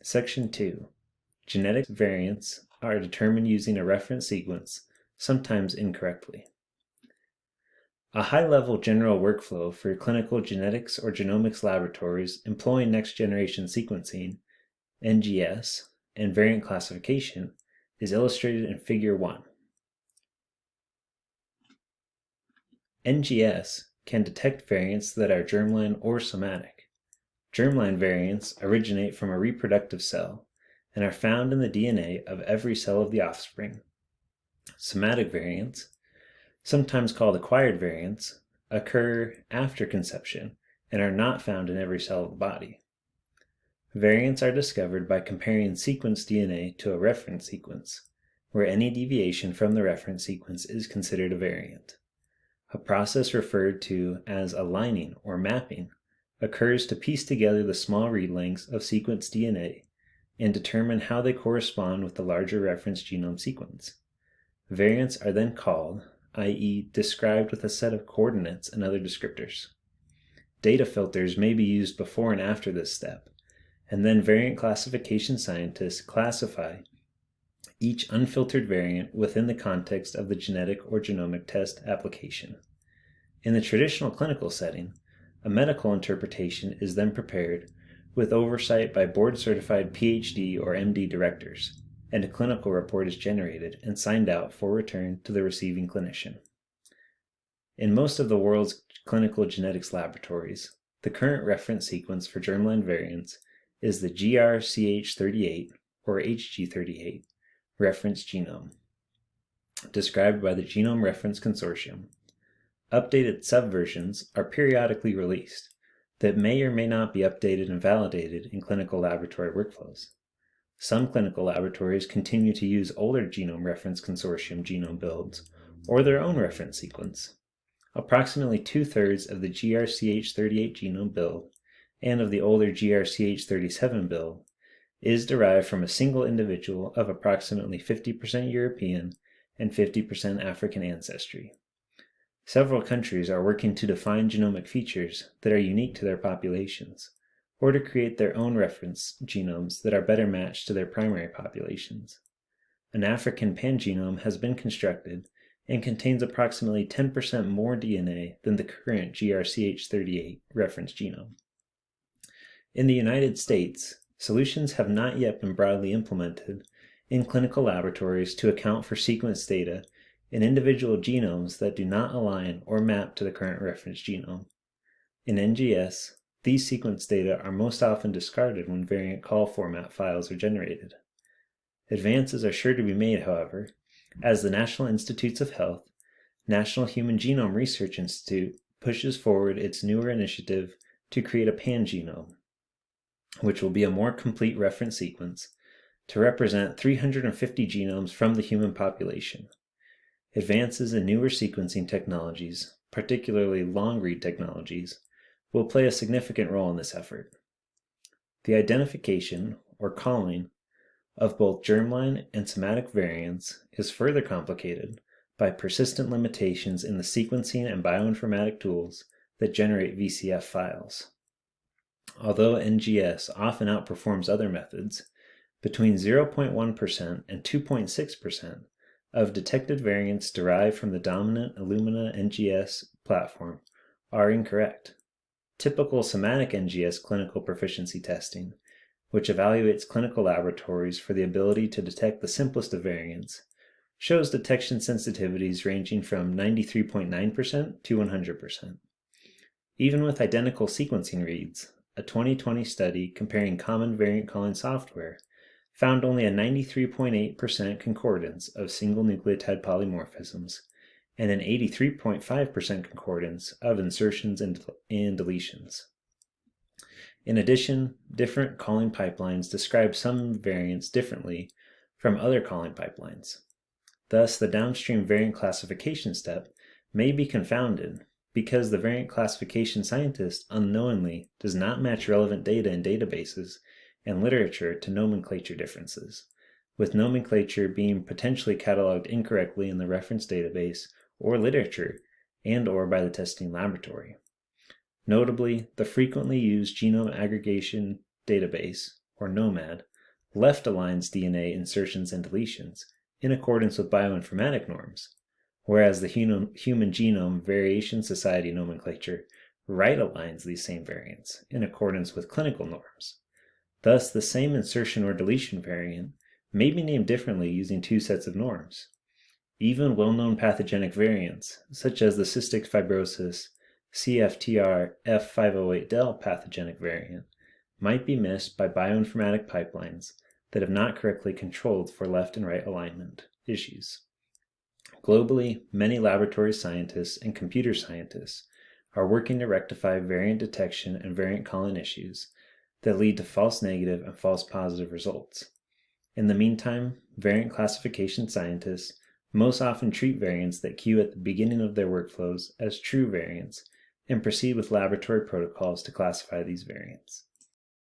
Section 2. Genetic variants are determined using a reference sequence, sometimes incorrectly. A high-level general workflow for clinical genetics or genomics laboratories employing next-generation sequencing, NGS, and variant classification is illustrated in Figure 1. NGS can detect variants that are germline or somatic. Germline variants originate from a reproductive cell and are found in the DNA of every cell of the offspring. Somatic variants, sometimes called acquired variants, occur after conception and are not found in every cell of the body. Variants are discovered by comparing sequence DNA to a reference sequence, where any deviation from the reference sequence is considered a variant. A process referred to as aligning or mapping occurs to piece together the small read lengths of sequence DNA and determine how they correspond with the larger reference genome sequence. Variants are then called, i.e., described with a set of coordinates and other descriptors. Data filters may be used before and after this step, and then variant classification scientists classify each unfiltered variant within the context of the genetic or genomic test application. In the traditional clinical setting, a medical interpretation is then prepared with oversight by board-certified PhD or MD directors, and a clinical report is generated and signed out for return to the receiving clinician. In most of the world's clinical genetics laboratories, the current reference sequence for germline variants is the GRCH38 or HG38 reference genome, described by the Genome Reference Consortium. Updated subversions are periodically released that may or may not be updated and validated in clinical laboratory workflows. Some clinical laboratories continue to use older Genome Reference Consortium genome builds or their own reference sequence. Approximately 2/3 of the GRCH38 genome build and of the older GRCH37 build is derived from a single individual of approximately 50% European and 50% African ancestry. Several countries are working to define genomic features that are unique to their populations, or to create their own reference genomes that are better matched to their primary populations. An African pangenome has been constructed and contains approximately 10% more DNA than the current GRCH38 reference genome. In the United States, solutions have not yet been broadly implemented in clinical laboratories to account for sequence data in individual genomes that do not align or map to the current reference genome. In NGS, these sequence data are most often discarded when variant call format files are generated. Advances are sure to be made, however, as the National Institutes of Health, National Human Genome Research Institute pushes forward its newer initiative to create a pangenome, which will be a more complete reference sequence to represent 350 genomes from the human population. Advances in newer sequencing technologies, particularly long-read technologies, will play a significant role in this effort. The identification, or calling, of both germline and somatic variants is further complicated by persistent limitations in the sequencing and bioinformatic tools that generate VCF files. Although NGS often outperforms other methods, between 0.1% and 2.6% of detected variants derived from the dominant Illumina NGS platform are incorrect. Typical somatic NGS clinical proficiency testing, which evaluates clinical laboratories for the ability to detect the simplest of variants, shows detection sensitivities ranging from 93.9% to 100%. Even with identical sequencing reads, a 2020 study comparing common variant calling software found only a 93.8% concordance of single nucleotide polymorphisms and an 83.5% concordance of insertions and deletions. In addition, different calling pipelines describe some variants differently from other calling pipelines. Thus, the downstream variant classification step may be confounded because the variant classification scientist unknowingly does not match relevant data in databases and literature to nomenclature differences, with nomenclature being potentially cataloged incorrectly in the reference database or literature and/or by the testing laboratory. Notably, the frequently used Genome Aggregation Database, or GNOMAD, left aligns DNA insertions and deletions in accordance with bioinformatic norms, whereas the Human Genome Variation Society nomenclature right aligns these same variants in accordance with clinical norms. Thus, the same insertion or deletion variant may be named differently using two sets of norms. Even well-known pathogenic variants, such as the cystic fibrosis CFTR F508del pathogenic variant, might be missed by bioinformatic pipelines that have not correctly controlled for left and right alignment issues. Globally, many laboratory scientists and computer scientists are working to rectify variant detection and variant calling issues that lead to false negative and false positive results. In the meantime, variant classification scientists most often treat variants that queue at the beginning of their workflows as true variants and proceed with laboratory protocols to classify these variants.